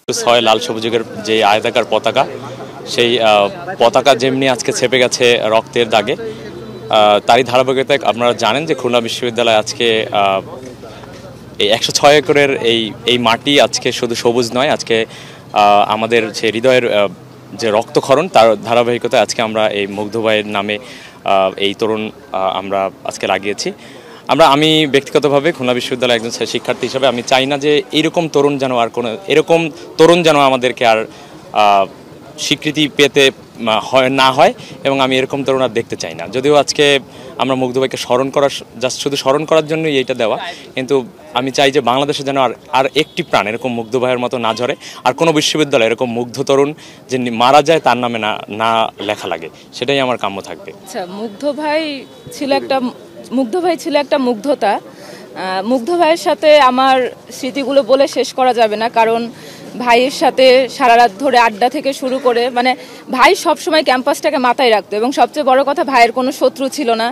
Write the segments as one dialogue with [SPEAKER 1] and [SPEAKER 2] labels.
[SPEAKER 1] ছয় লাল সবুজের যে আয়তাকার পতাকা, সেই পতাকা যেমনি আজকে ছেপে গেছে রক্তের দাগে, তারই ধারাবাহিকতায় আপনারা জানেন যে খুলনা বিশ্ববিদ্যালয় আজকে এই 106 একরের এই মাটি আজকে শুধু সবুজ নয়, আজকে আমাদের যে হৃদয়ের যে রক্তক্ষরণ তার ধারাবাহিকতায় আজকে আমরা এই মুগ্ধ ভাইয়ের নামে এই তরুণ আমরা আজকে লাগিয়েছি। আমি ব্যক্তিগতভাবে খুলনা বিশ্ববিদ্যালয়ের একজন শিক্ষার্থী হিসেবে আমি চাই না যে এরকম তরুণ যেন আমাদেরকে আর স্বীকৃতি পেতে না হয়, এবং আমি এরকম তরুণ আর দেখতে চাই না। যদিও আজকে আমরা মুগ্ধ ভাইকে শুধু স্মরণ করার জন্যই এইটা দেওয়া, কিন্তু আমি চাই যে বাংলাদেশে যেন আর একটি প্রাণ এরকম মুগ্ধ ভাইয়ের মতো না ঝরে, আর কোনো বিশ্ববিদ্যালয়ে এরকম মুগ্ধ তরুণ যে মারা যায় তার নামে না লেখা লাগে, সেটাই আমার কাম্য থাকবে।
[SPEAKER 2] আচ্ছা, মুগ্ধ ভাই ছিল একটা মুগ্ধতা। মুগ্ধ ভাইয়ের সাথে আমার স্মৃতিগুলো বলে শেষ করা যাবে না, কারণ ভাইয়ের সাথে সারা রাত ধরে আড্ডা থেকে শুরু করে ভাই সবসময় ক্যাম্পাসটাকে মাথায় রাখতো, এবং সবচেয়ে বড় কথা ভাইয়ের কোনো শত্রু ছিল না।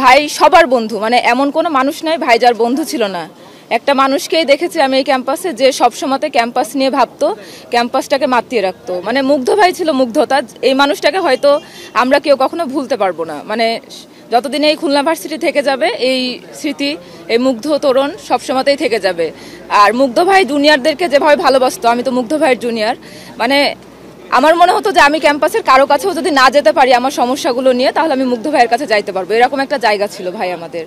[SPEAKER 2] ভাই সবার বন্ধু, এমন কোনো মানুষ নাই ভাই যার বন্ধু ছিল না। একটা মানুষকেই দেখেছি আমি এই ক্যাম্পাসে যে সবসময় ক্যাম্পাস নিয়ে ভাবতো, ক্যাম্পাসটাকে মাতিয়ে রাখতো। মুগ্ধ ভাই ছিল মুগ্ধতা। এই মানুষটাকে হয়তো আমরা কেউ কখনো ভুলতে পারবো না। যতদিন এই খুলনা ভার্সিটি থেকে যাবে, এই স্মৃতি, এই মুগ্ধ তরুণ সবসময়তেই থেকে যাবে। আর মুগ্ধ ভাই জুনিয়রদেরকে যেভাবে ভালোবাসতো, আমি তো মুগ্ধ ভাইয়ের জুনিয়র, আমার মনে হতো যে আমি ক্যাম্পাসের কারো কাছেও যদি না যেতে পারি আমার সমস্যাগুলো নিয়ে, তাহলে আমি মুগ্ধ ভাইয়ের কাছে যাইতে পারবো। এরকম একটা জায়গা ছিল ভাই আমাদের।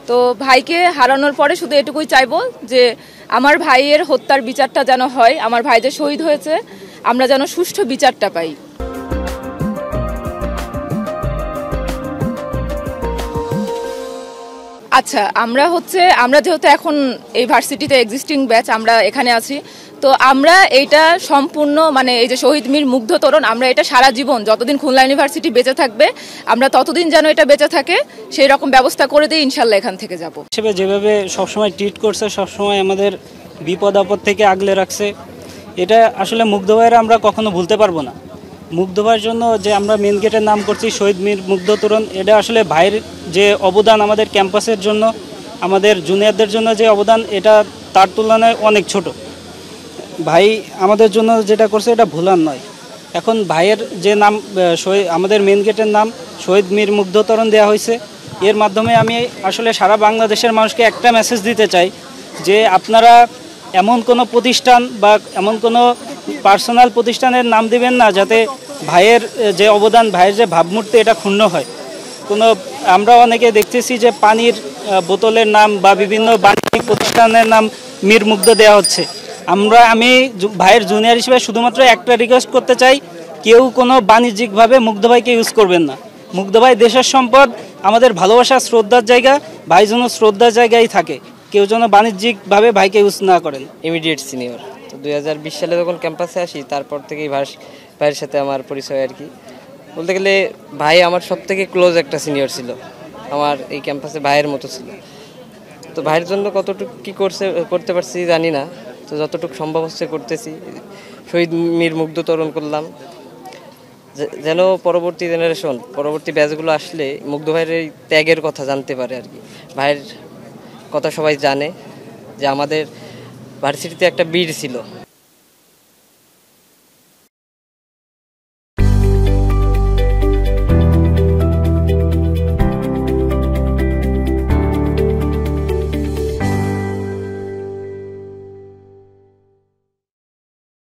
[SPEAKER 2] তো ভাইকে হারানোর পরে শুধু এটুকুই চাইবো যে আমার ভাইয়ের হত্যার বিচারটা যেন হয়, আমার ভাই যে শহীদ হয়েছে আমরা যেন সুষ্ঠু বিচারটা পাই। আচ্ছা, আমরা যেহেতু এখন এই ভার্সিটিতে এক্সিস্টিং ব্যাচ, আমরা এখানে আছি, তো আমরা এইটা সম্পূর্ণ এই যে শহীদ মীর মুগ্ধ তরুণ, আমরা এটা সারা জীবন যতদিন খুলনা ইউনিভার্সিটি বেঁচে থাকবে আমরা ততদিন যেন এটা বেঁচে থাকে সেই রকম ব্যবস্থা করে দিয়ে ইনশাল্লাহ এখান থেকে যাব।
[SPEAKER 3] হিসেবে যেভাবে সবসময় ট্রিট করছে, সবসময় আমাদের বিপদ আপদ থেকে আগলে রাখছে, এটা আসলে মুগ্ধ ভাইয়ের আমরা কখনো ভুলতে পারবো না। মুগ্ধ ভাইয়ের জন্য যে আমরা মেন গেটের নাম করছি শহীদ মীর মুগ্ধ তরুণ, এটা আসলে ভাইয়ের যে অবদান আমাদের ক্যাম্পাসের জন্য, আমাদের জুনিয়রদের জন্য যে অবদান, এটা তার তুলনায় অনেক ছোট। ভাই আমাদের জন্য যেটা করছে এটা ভুলার নয়। এখন ভাইয়ের যে নাম আমাদের মেন গেটের নাম শহীদ মীর মুগ্ধ তরুণ দেওয়া হয়েছে, এর মাধ্যমে আমি আসলে সারা বাংলাদেশের মানুষকে একটা মেসেজ দিতে চাই যে আপনারা এমন কোনো প্রতিষ্ঠান বা এমন কোনো পার্সোনাল প্রতিষ্ঠানের নাম দিবেন না যাতে ভাইয়ের যে অবদান, ভাইয়ের যে ভাবমূর্তি, এটা ক্ষুণ্ণ হয়। আমরা অনেকে দেখতেছি যে পানির বোতলের নাম বা বিভিন্ন বাণিজ্যিক প্রতিষ্ঠানের নাম মীর মুগ্ধ দেওয়া হচ্ছে। আমি ভাইয়ের জুনিয়র হিসেবে শুধুমাত্র একটা রিকোয়েস্ট করতে চাই, কেউ কোনো বাণিজ্যিকভাবে মুগ্ধ ভাইকে ইউজ করবেন না। মুগ্ধ ভাই দেশের সম্পদ, আমাদের ভালোবাসা, শ্রদ্ধার জায়গা, ভাই যেন শ্রদ্ধার জায়গায় থাকে, কেউ যেন বাণিজ্যিকভাবে ভাইকে ইউজ না করেন।
[SPEAKER 4] ইমিডিয়েট সিনিয়র তো 2020 সালে যখন ক্যাম্পাসে আসি, তারপর থেকেই ভাইয়ের সাথে আমার পরিচয় আর কি। বলতে গেলে ভাই আমার সব থেকে ক্লোজ একটা সিনিয়র ছিল, আমার এই ক্যাম্পাসে ভাইয়ের মতো ছিল। তো ভাইয়ের জন্য কতটুকু কী করতে পারছি জানি না, তো যতটুকু সম্ভব হচ্ছে করতেছি। শহীদ মীর মুগ্ধ তরুণ করলাম যেন পরবর্তী জেনারেশন, পরবর্তী ব্যাচগুলো আসলে মুগ্ধ ভাইয়ের এই ত্যাগের কথা জানতে পারে আর কি। ভাইয়ের কথা সবাই জানে যে আমাদের ভার্সিটিতে একটা বীর ছিল,